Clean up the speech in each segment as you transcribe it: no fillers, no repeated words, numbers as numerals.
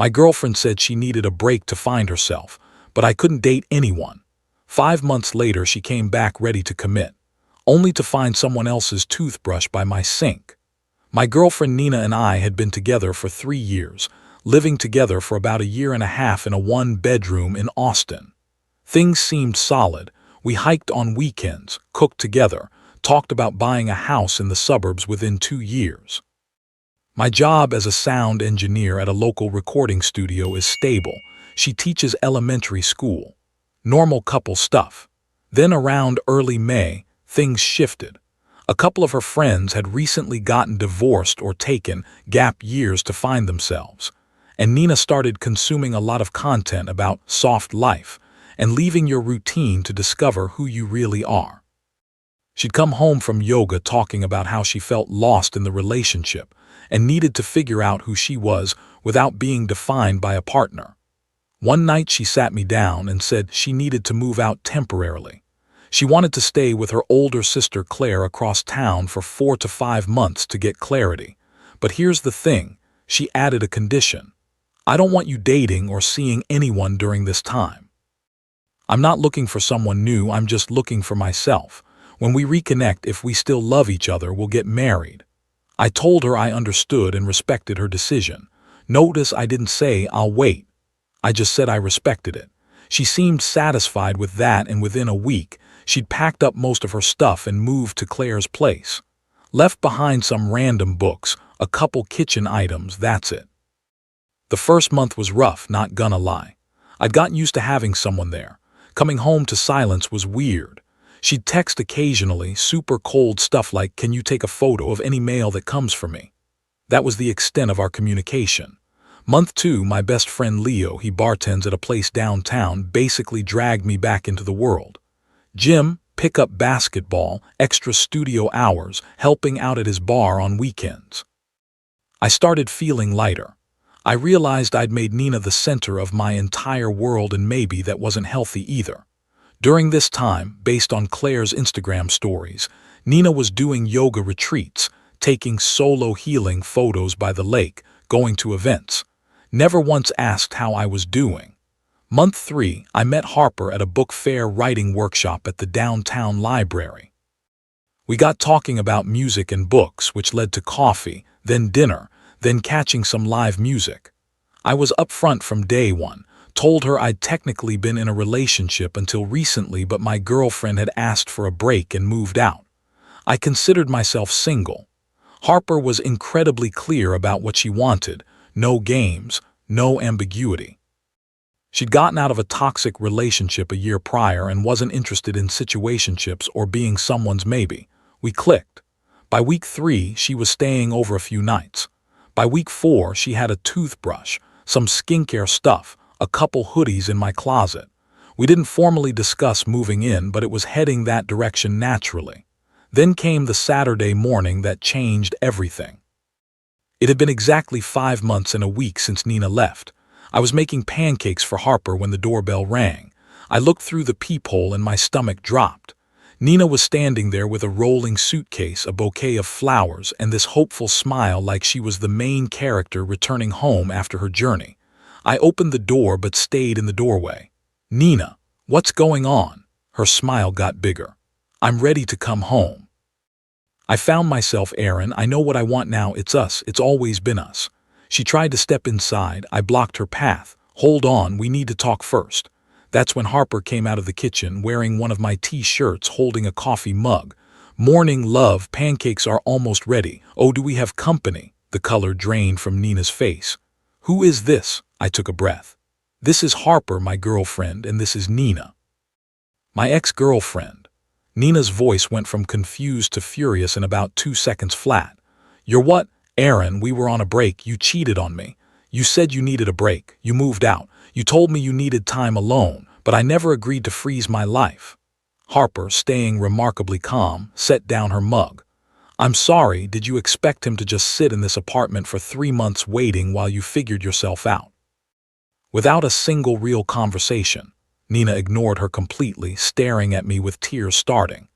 My girlfriend said she needed a break to find herself, but I couldn't date anyone. 5 months later, she came back ready to commit, only to find someone else's toothbrush by my sink. My girlfriend Nina and I had been together for 3 years, living together for about a year and a half in a one-bedroom in Austin. Things seemed solid. We hiked on weekends, cooked together, talked about buying a house in the suburbs within 2 years. My job as a sound engineer at a local recording studio is stable. She teaches elementary school. Normal couple stuff. Then around early May, things shifted. A couple of her friends had recently gotten divorced or taken gap years to find themselves, and Nina started consuming a lot of content about soft life and leaving your routine to discover who you really are. She'd come home from yoga talking about how she felt lost in the relationship and needed to figure out who she was without being defined by a partner. One night she sat me down and said she needed to move out temporarily. She wanted to stay with her older sister Claire across town for 4 to 5 months to get clarity. But here's the thing, she added a condition. I don't want you dating or seeing anyone during this time. I'm not looking for someone new, I'm just looking for myself. When we reconnect, if we still love each other, we'll get married. I told her I understood and respected her decision. Notice I didn't say I'll wait. I just said I respected it. She seemed satisfied with that, and within a week, she'd packed up most of her stuff and moved to Claire's place. Left behind some random books, a couple kitchen items, that's it. The first month was rough, not gonna lie. I'd gotten used to having someone there. Coming home to silence was weird. She'd text occasionally, super cold stuff like, "Can you take a photo of any mail that comes for me?" That was the extent of our communication. Month 2, my best friend Leo, he bartends at a place downtown, basically dragged me back into the world. Gym, pick-up basketball, extra studio hours, helping out at his bar on weekends. I started feeling lighter. I realized I'd made Nina the center of my entire world, and maybe that wasn't healthy either. During this time, based on Claire's Instagram stories, Nina was doing yoga retreats, taking solo healing photos by the lake, going to events. Never once asked how I was doing. Month 3, I met Harper at a book fair writing workshop at the downtown library. We got talking about music and books, which led to coffee, then dinner, then catching some live music. I was upfront from day one, told her I'd technically been in a relationship until recently, but my girlfriend had asked for a break and moved out. I considered myself single. Harper was incredibly clear about what she wanted, no games, no ambiguity. She'd gotten out of a toxic relationship a year prior and wasn't interested in situationships or being someone's maybe. We clicked. By week 3, she was staying over a few nights. By week 4, she had a toothbrush, some skincare stuff, a couple hoodies in my closet. We didn't formally discuss moving in, but it was heading that direction naturally. Then came the Saturday morning that changed everything. It had been exactly 5 months and a week since Nina left. I was making pancakes for Harper when the doorbell rang. I looked through the peephole and my stomach dropped. Nina was standing there with a rolling suitcase, a bouquet of flowers, and this hopeful smile like she was the main character returning home after her journey. I opened the door but stayed in the doorway. "Nina, what's going on?" Her smile got bigger. "I'm ready to come home." I found myself, "Aaron, I know what I want now. It's us. It's always been us." She tried to step inside. I blocked her path. "Hold on, we need to talk first." That's when Harper came out of the kitchen wearing one of my t-shirts, holding a coffee mug. "Morning, love, pancakes are almost ready. Oh, do we have company?" The color drained from Nina's face. "Who is this?" I took a breath. "This is Harper, my girlfriend, and this is Nina." "My ex-girlfriend." Nina's voice went from confused to furious in about 2 seconds flat. "You're what?" "Aaron, we were on a break. You cheated on me. You said you needed a break. You moved out. You told me you needed time alone, but I never agreed to freeze my life." Harper, staying remarkably calm, set down her mug. "I'm sorry, did you expect him to just sit in this apartment for 3 months waiting while you figured yourself out?" Without a single real conversation, Nina ignored her completely, staring at me with tears starting.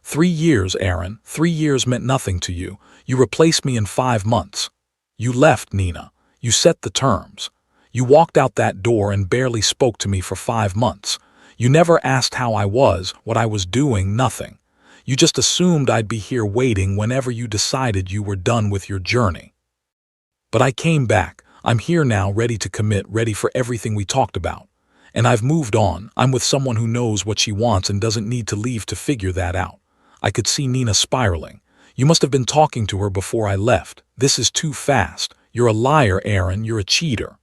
3 years, Aaron. 3 years meant nothing to you. You replaced me in 5 months. You left, Nina. You set the terms. You walked out that door and barely spoke to me for 5 months. You never asked how I was, what I was doing, nothing. You just assumed I'd be here waiting whenever you decided you were done with your journey. But I came back. I'm here now, ready to commit, ready for everything we talked about. And I've moved on. I'm with someone who knows what she wants and doesn't need to leave to figure that out. I could see Nina spiraling. You must have been talking to her before I left. This is too fast. You're a liar, Aaron. You're a cheater.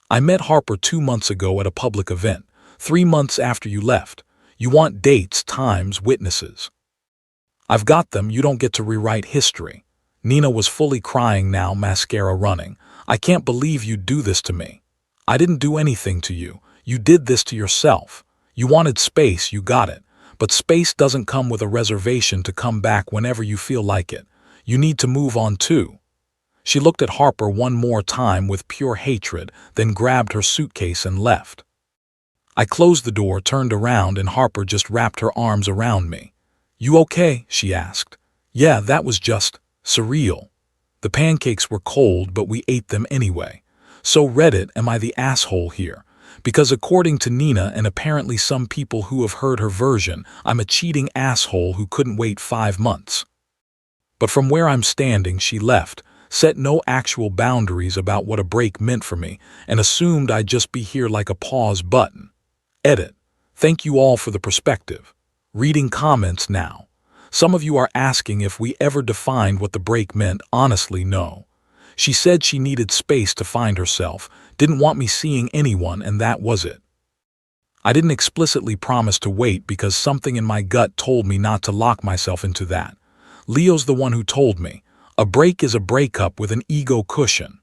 I met Harper 2 months ago at a public event, 3 months after you left. You want dates, times, witnesses. I've got them. You don't get to rewrite history. Nina was fully crying now, mascara running. I can't believe you'd do this to me. I didn't do anything to you. You did this to yourself. You wanted space, you got it. But space doesn't come with a reservation to come back whenever you feel like it. You need to move on too. She looked at Harper one more time with pure hatred, then grabbed her suitcase and left. I closed the door, turned around, and Harper just wrapped her arms around me. You okay? She asked. Yeah, that was just surreal. The pancakes were cold, but we ate them anyway. So Reddit, am I the asshole here? Because according to Nina and apparently some people who have heard her version, I'm a cheating asshole who couldn't wait 5 months. But from where I'm standing, she left, set no actual boundaries about what a break meant for me, and assumed I'd just be here like a pause button. Edit. Thank you all for the perspective. Reading comments now. Some of you are asking if we ever defined what the break meant. Honestly, no. She said she needed space to find herself, didn't want me seeing anyone, and that was it. I didn't explicitly promise to wait because something in my gut told me not to lock myself into that. Leo's the one who told me. A break is a breakup with an ego cushion.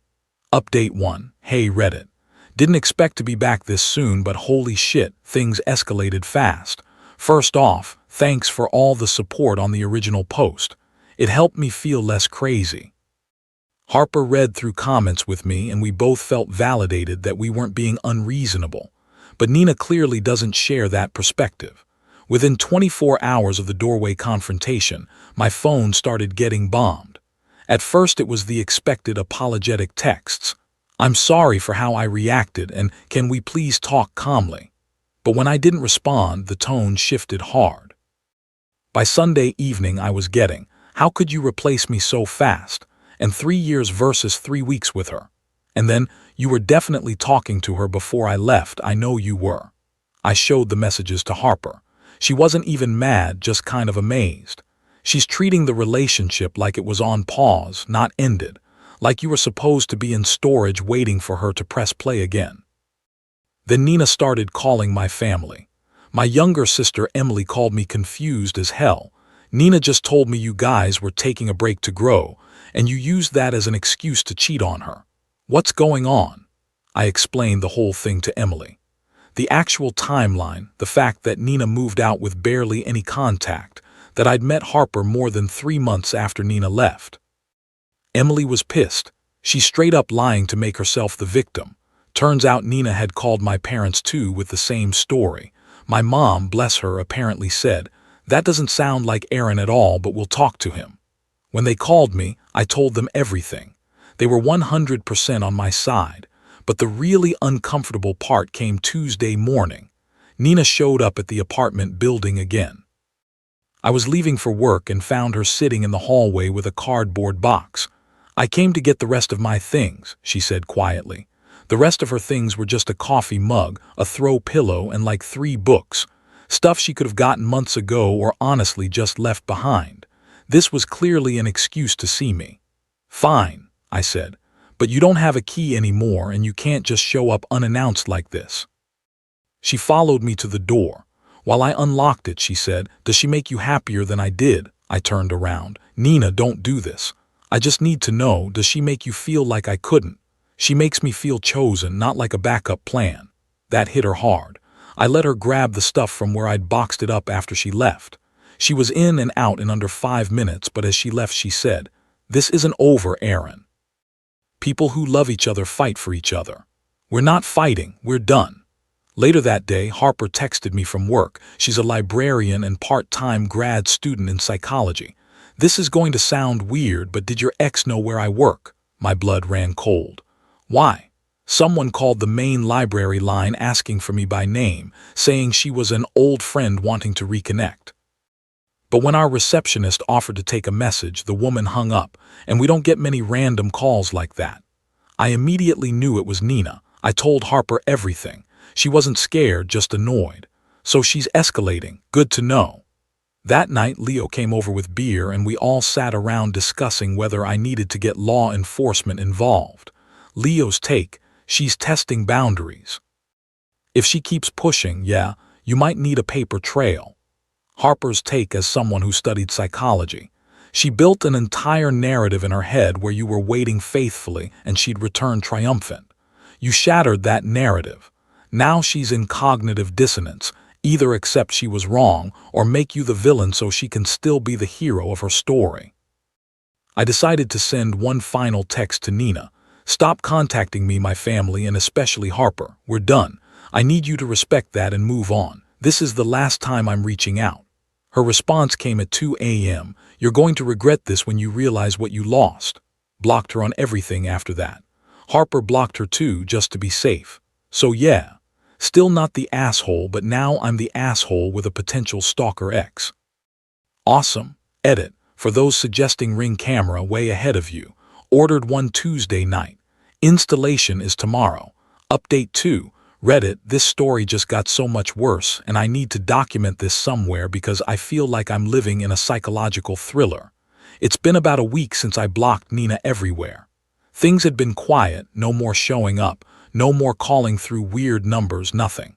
Update 1. Hey Reddit. Didn't expect to be back this soon, but holy shit, things escalated fast. First off, thanks for all the support on the original post. It helped me feel less crazy. Harper read through comments with me and we both felt validated that we weren't being unreasonable. But Nina clearly doesn't share that perspective. Within 24 hours of the doorway confrontation, my phone started getting bombed. At first it was the expected apologetic texts. I'm sorry for how I reacted and can we please talk calmly? But when I didn't respond, the tone shifted hard. By Sunday evening I was getting, how could you replace me so fast? And 3 years versus 3 weeks with her. And then, you were definitely talking to her before I left. I know you were. I showed the messages to Harper. She wasn't even mad, just kind of amazed. She's treating the relationship like it was on pause, not ended. Like you were supposed to be in storage waiting for her to press play again. Then Nina started calling my family. My younger sister Emily called me confused as hell. Nina just told me you guys were taking a break to grow, and you used that as an excuse to cheat on her. What's going on? I explained the whole thing to Emily. The actual timeline, the fact that Nina moved out with barely any contact, that I'd met Harper more than 3 months after Nina left. Emily was pissed. She's straight up lying to make herself the victim. Turns out Nina had called my parents too with the same story. My mom, bless her, apparently said, "That doesn't sound like Aaron at all, but we'll talk to him." When they called me, I told them everything. They were 100% on my side, but the really uncomfortable part came Tuesday morning. Nina showed up at the apartment building again. I was leaving for work and found her sitting in the hallway with a cardboard box. "I came to get the rest of my things," she said quietly. The rest of her things were just a coffee mug, a throw pillow, and like 3 books. Stuff she could have gotten months ago or honestly just left behind. This was clearly an excuse to see me. "Fine," I said, "but you don't have a key anymore and you can't just show up unannounced like this." She followed me to the door. While I unlocked it, she said, "Does she make you happier than I did?" I turned around. "Nina, don't do this. I just need to know, does she make you feel like I couldn't? She makes me feel chosen, not like a backup plan." That hit her hard. I let her grab the stuff from where I'd boxed it up after she left. She was in and out in under 5 minutes, but as she left she said, "This isn't over, Aaron. People who love each other fight for each other. We're not fighting, we're done." Later that day, Harper texted me from work. She's a librarian and part-time grad student in psychology. "This is going to sound weird, but did your ex know where I work?" My blood ran cold. "Why?" Someone called the main library line asking for me by name, saying she was an old friend wanting to reconnect. But when our receptionist offered to take a message, the woman hung up, and we don't get many random calls like that. I immediately knew it was Nina. I told Harper everything. She wasn't scared, just annoyed. So she's escalating. Good to know. That night, Leo came over with beer, and we all sat around discussing whether I needed to get law enforcement involved. Leo's take: she's testing boundaries. If she keeps pushing, yeah, you might need a paper trail. Harper's take, as someone who studied psychology: she built an entire narrative in her head where you were waiting faithfully and she'd return triumphant. You shattered that narrative. Now she's in cognitive dissonance, either accept she was wrong or make you the villain so she can still be the hero of her story. I decided to send one final text to Nina. Stop contacting me, my family, and especially Harper. We're done. I need you to respect that and move on. This is the last time I'm reaching out. Her response came at 2 a.m. You're going to regret this when you realize what you lost. Blocked her on everything after that. Harper blocked her too, just to be safe. So yeah, still not the asshole, but now I'm the asshole with a potential stalker ex. Awesome. Edit. For those suggesting Ring camera way ahead of you. Ordered one Tuesday night. Installation is tomorrow. Update 2. Reddit, this story just got so much worse, and I need to document this somewhere because I feel like I'm living in a psychological thriller. It's been about a week since I blocked Nina everywhere. Things had been quiet, no more showing up, no more calling through weird numbers, nothing.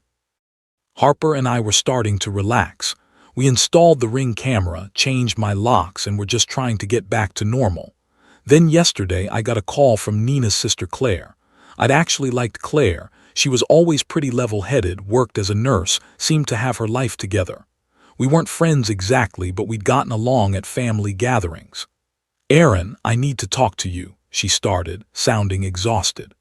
Harper and I were starting to relax. We installed the Ring camera, changed my locks, and were just trying to get back to normal. Then yesterday I got a call from Nina's sister Claire. I'd actually liked Claire. She was always pretty level-headed, worked as a nurse, seemed to have her life together. We weren't friends exactly, but we'd gotten along at family gatherings. Aaron, I need to talk to you, she started, sounding exhausted.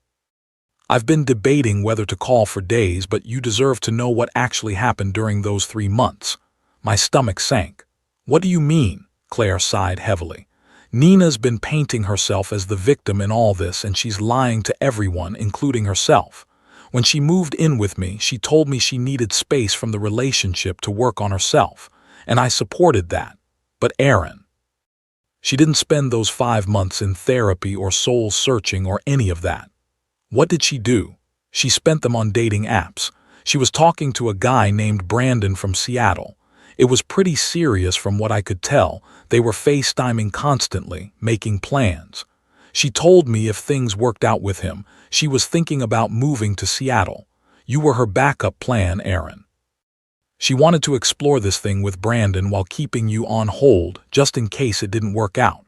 I've been debating whether to call for days, but you deserve to know what actually happened during those 3 months. My stomach sank. What do you mean? Claire sighed heavily. Nina's been painting herself as the victim in all this, and she's lying to everyone, including herself. When she moved in with me, she told me she needed space from the relationship to work on herself, and I supported that. But Aaron, she didn't spend those 5 months in therapy or soul searching or any of that. What did she do? She spent them on dating apps. She was talking to a guy named Brandon from Seattle. It was pretty serious from what I could tell. They were FaceTiming constantly, making plans. She told me if things worked out with him, she was thinking about moving to Seattle. You were her backup plan, Aaron. She wanted to explore this thing with Brandon while keeping you on hold, just in case it didn't work out.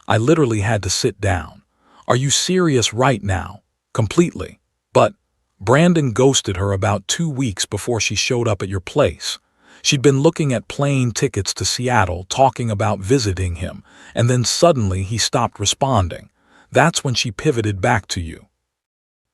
I literally had to sit down. Are you serious right now? Completely. But Brandon ghosted her about 2 weeks before she showed up at your place. She'd been looking at plane tickets to Seattle, talking about visiting him, and then suddenly he stopped responding. That's when she pivoted back to you.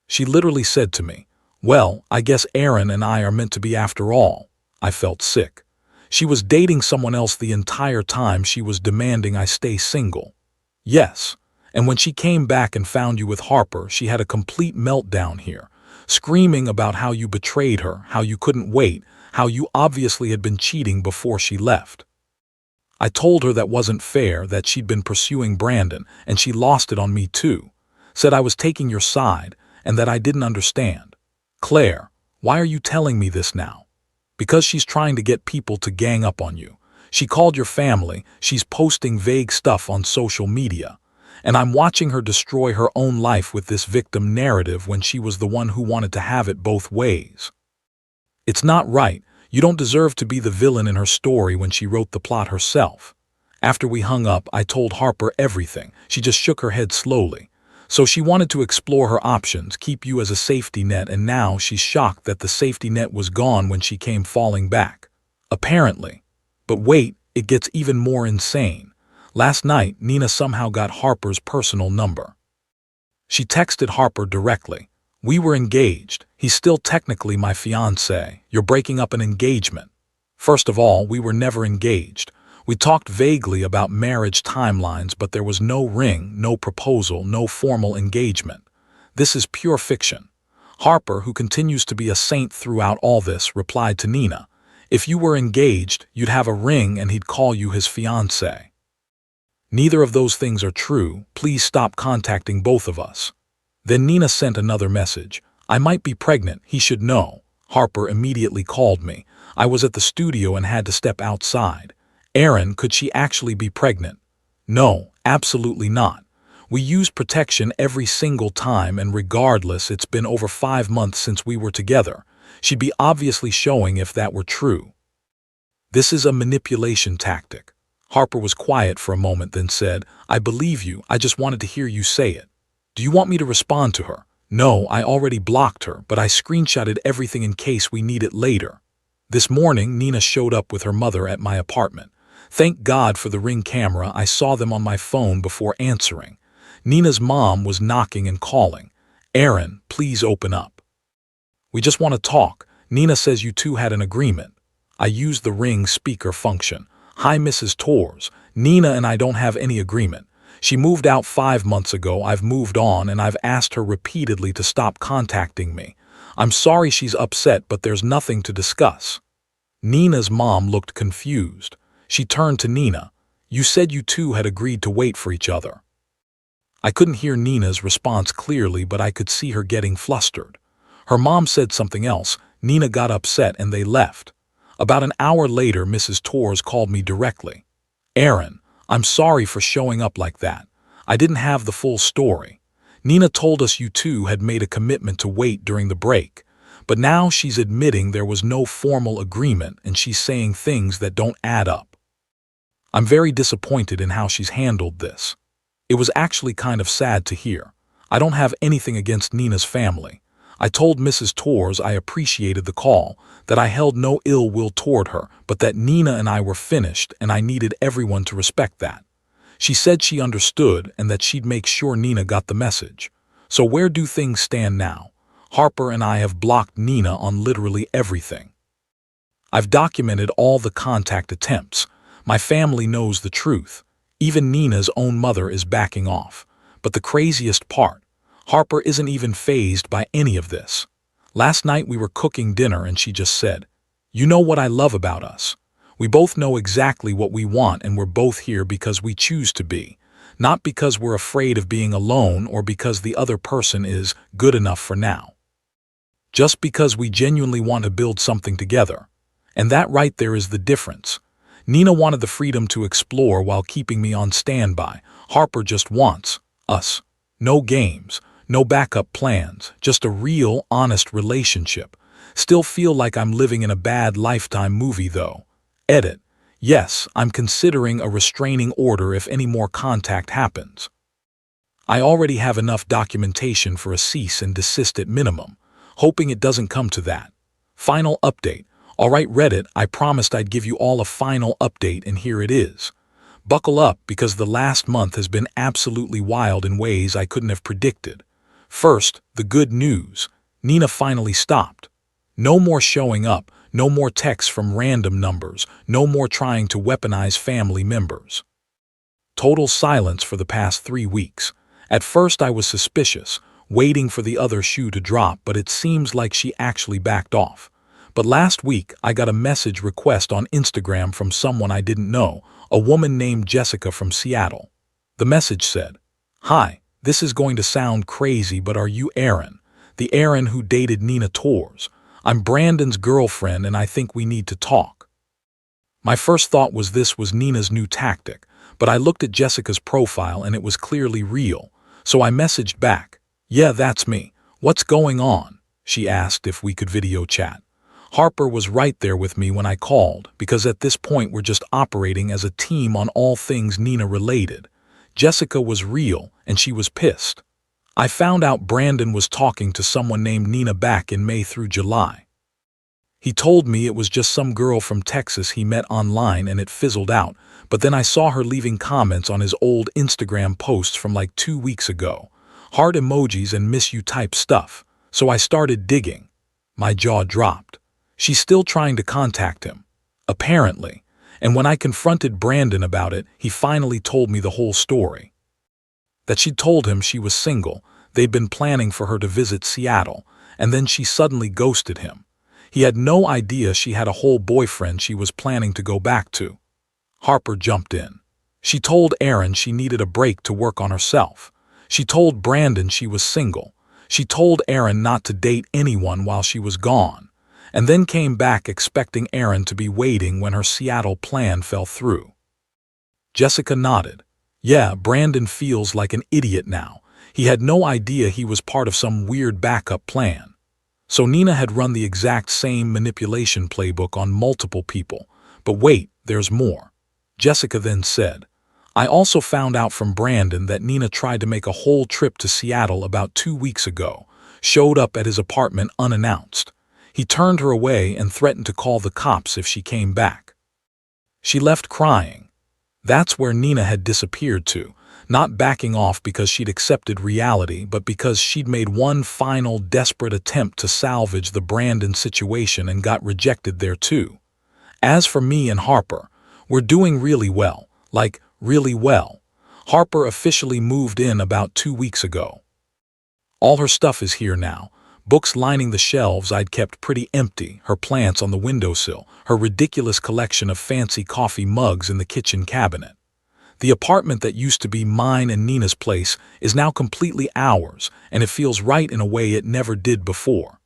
She literally said to me, "Well, I guess Aaron and I are meant to be after all." I felt sick. She was dating someone else the entire time she was demanding I stay single. Yes, and when she came back and found you with Harper, she had a complete meltdown here, screaming about how you betrayed her, how you couldn't wait, how you obviously had been cheating before she left. I told her that wasn't fair, that she'd been pursuing Brandon, and she lost it on me too. Said I was taking your side, and that I didn't understand. Claire, why are you telling me this now? Because she's trying to get people to gang up on you. She called your family, she's posting vague stuff on social media. And I'm watching her destroy her own life with this victim narrative when she was the one who wanted to have it both ways. It's not right. You don't deserve to be the villain in her story when she wrote the plot herself. After we hung up, I told Harper everything. She just shook her head slowly. So she wanted to explore her options, keep you as a safety net, and now she's shocked that the safety net was gone when she came falling back. Apparently. But wait, it gets even more insane. Last night, Nina somehow got Harper's personal number. She texted Harper directly. We were engaged. He's still technically my fiancé. You're breaking up an engagement. First of all, we were never engaged. We talked vaguely about marriage timelines, but there was no ring, no proposal, no formal engagement. This is pure fiction. Harper, who continues to be a saint throughout all this, replied to Nina, "If you were engaged, you'd have a ring and he'd call you his fiancé. Neither of those things are true. Please stop contacting both of us." Then Nina sent another message. "I might be pregnant, he should know." Harper immediately called me. I was at the studio and had to step outside. "Aaron, could she actually be pregnant?" "No, absolutely not. We use protection every single time, and regardless, it's been over 5 months since we were together. She'd be obviously showing if that were true." This is a manipulation tactic. Harper was quiet for a moment, then said, "I believe you, I just wanted to hear you say it. Do you want me to respond to her?" "No, I already blocked her, but I screenshotted everything in case we need it later." This morning, Nina showed up with her mother at my apartment. Thank God for the Ring camera. I saw them on my phone before answering. Nina's mom was knocking and calling. "Aaron, please open up. We just want to talk. Nina says you two had an agreement." I used the Ring speaker function. "Hi, Mrs. Torres. Nina and I don't have any agreement. She moved out 5 months ago. I've moved on, and I've asked her repeatedly to stop contacting me. I'm sorry she's upset, but there's nothing to discuss." Nina's mom looked confused. She turned to Nina. "You said you two had agreed to wait for each other." I couldn't hear Nina's response clearly, but I could see her getting flustered. Her mom said something else. Nina got upset and they left. About an hour later, Mrs. Torres called me directly. "Aaron, I'm sorry for showing up like that. I didn't have the full story. Nina told us you two had made a commitment to wait during the break, but now she's admitting there was no formal agreement and she's saying things that don't add up. I'm very disappointed in how she's handled this. It was actually kind of sad to hear. I don't have anything against Nina's family. I told Mrs. Torres I appreciated the call, that I held no ill will toward her, but that Nina and I were finished and I needed everyone to respect that. She said she understood and that she'd make sure Nina got the message. So where do things stand now? Harper and I have blocked Nina on literally everything. I've documented all the contact attempts. My family knows the truth. Even Nina's own mother is backing off. But the craziest part, Harper isn't even fazed by any of this. Last night we were cooking dinner and she just said, "You know what I love about us? We both know exactly what we want and we're both here because we choose to be, not because we're afraid of being alone or because the other person is good enough for now. Just because we genuinely want to build something together." And that right there is the difference. Nina wanted the freedom to explore while keeping me on standby. Harper just wants us. No games, no backup plans, just a real, honest relationship. Still feel like I'm living in a bad Lifetime movie though. Edit. Yes, I'm considering a restraining order if any more contact happens. I already have enough documentation for a cease and desist at minimum, hoping it doesn't come to that. Final update. Alright Reddit, I promised I'd give you all a final update and here it is. Buckle up because the last month has been absolutely wild in ways I couldn't have predicted. First, the good news. Nina finally stopped. No more showing up, no more texts from random numbers, no more trying to weaponize family members. Total silence for the past 3 weeks. At first I was suspicious, waiting for the other shoe to drop, but it seems like she actually backed off. But last week I got a message request on Instagram from someone I didn't know, a woman named Jessica from Seattle. The message said, "Hi, this is going to sound crazy, but are you Aaron? The Aaron who dated Nina Torres? I'm Brandon's girlfriend and I think we need to talk." My first thought was this was Nina's new tactic, but I looked at Jessica's profile and it was clearly real. So I messaged back, "Yeah, that's me. What's going on?" She asked if we could video chat. Harper was right there with me when I called, because at this point we're just operating as a team on all things Nina related. Jessica was real, and she was pissed. I found out Brandon was talking to someone named Nina back in May through July. He told me it was just some girl from Texas he met online and it fizzled out, but then I saw her leaving comments on his old Instagram posts from like 2 weeks ago. Heart emojis and miss you type stuff. So I started digging. My jaw dropped. She's still trying to contact him, apparently, and when I confronted Brandon about it, he finally told me the whole story. That she'd told him she was single, they'd been planning for her to visit Seattle, and then she suddenly ghosted him. He had no idea she had a whole boyfriend she was planning to go back to. Harper jumped in. She told Aaron she needed a break to work on herself. She told Brandon she was single. She told Aaron not to date anyone while she was gone, and then came back expecting Aaron to be waiting when her Seattle plan fell through. Jessica nodded. Yeah, Brandon feels like an idiot now. He had no idea he was part of some weird backup plan. So Nina had run the exact same manipulation playbook on multiple people. But wait, there's more. Jessica then said, I also found out from Brandon that Nina tried to make a whole trip to Seattle about 2 weeks ago, showed up at his apartment unannounced. He turned her away and threatened to call the cops if she came back. She left crying. That's where Nina had disappeared to, not backing off because she'd accepted reality, but because she'd made one final desperate attempt to salvage the Brandon situation and got rejected there too. As for me and Harper, we're doing really well, like really well. Harper officially moved in about 2 weeks ago. All her stuff is here now. Books lining the shelves I'd kept pretty empty, her plants on the windowsill, her ridiculous collection of fancy coffee mugs in the kitchen cabinet. The apartment that used to be mine and Nina's place is now completely ours, and it feels right in a way it never did before.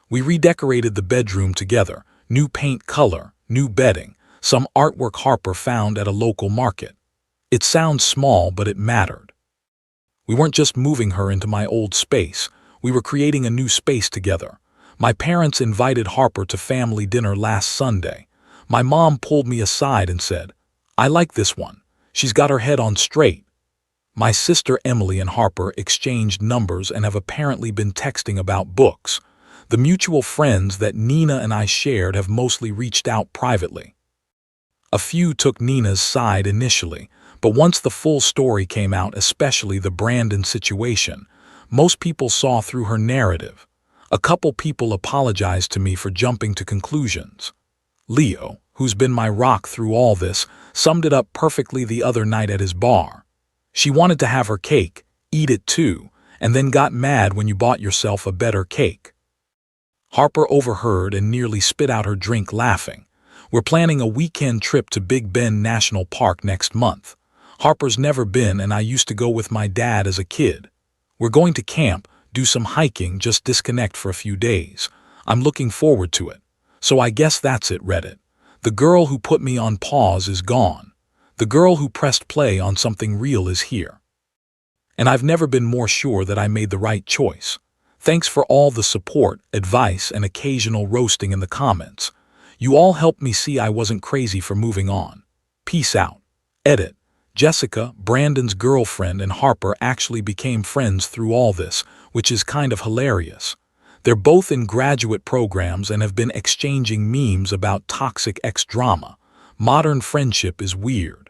We redecorated the bedroom together, new paint color, new bedding, some artwork Harper found at a local market. It sounds small, but it mattered. We weren't just moving her into my old space. We were creating a new space together. My parents invited Harper to family dinner last Sunday. My mom pulled me aside and said, I like this one. She's got her head on straight. My sister Emily and Harper exchanged numbers and have apparently been texting about books. The mutual friends that Nina and I shared have mostly reached out privately. A few took Nina's side initially, but once the full story came out, especially the Brandon situation, most people saw through her narrative. A couple people apologized to me for jumping to conclusions. Leo, who's been my rock through all this, summed it up perfectly the other night at his bar. She wanted to have her cake, eat it too, and then got mad when you bought yourself a better cake. Harper overheard and nearly spit out her drink laughing. We're planning a weekend trip to Big Bend National Park next month. Harper's never been, and I used to go with my dad as a kid. We're going to camp, do some hiking, just disconnect for a few days. I'm looking forward to it. So I guess that's it, Reddit. The girl who put me on pause is gone. The girl who pressed play on something real is here. And I've never been more sure that I made the right choice. Thanks for all the support, advice, and occasional roasting in the comments. You all helped me see I wasn't crazy for moving on. Peace out. Edit. Jessica, Brandon's girlfriend, and Harper actually became friends through all this, which is kind of hilarious. They're both in graduate programs and have been exchanging memes about toxic ex-drama. Modern friendship is weird.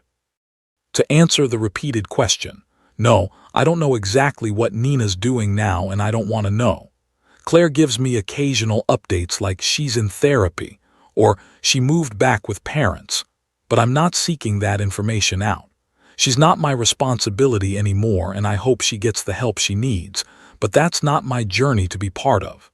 To answer the repeated question, no, I don't know exactly what Nina's doing now, and I don't want to know. Claire gives me occasional updates like she's in therapy or she moved back with parents, but I'm not seeking that information out. She's not my responsibility anymore, and I hope she gets the help she needs, but that's not my journey to be part of.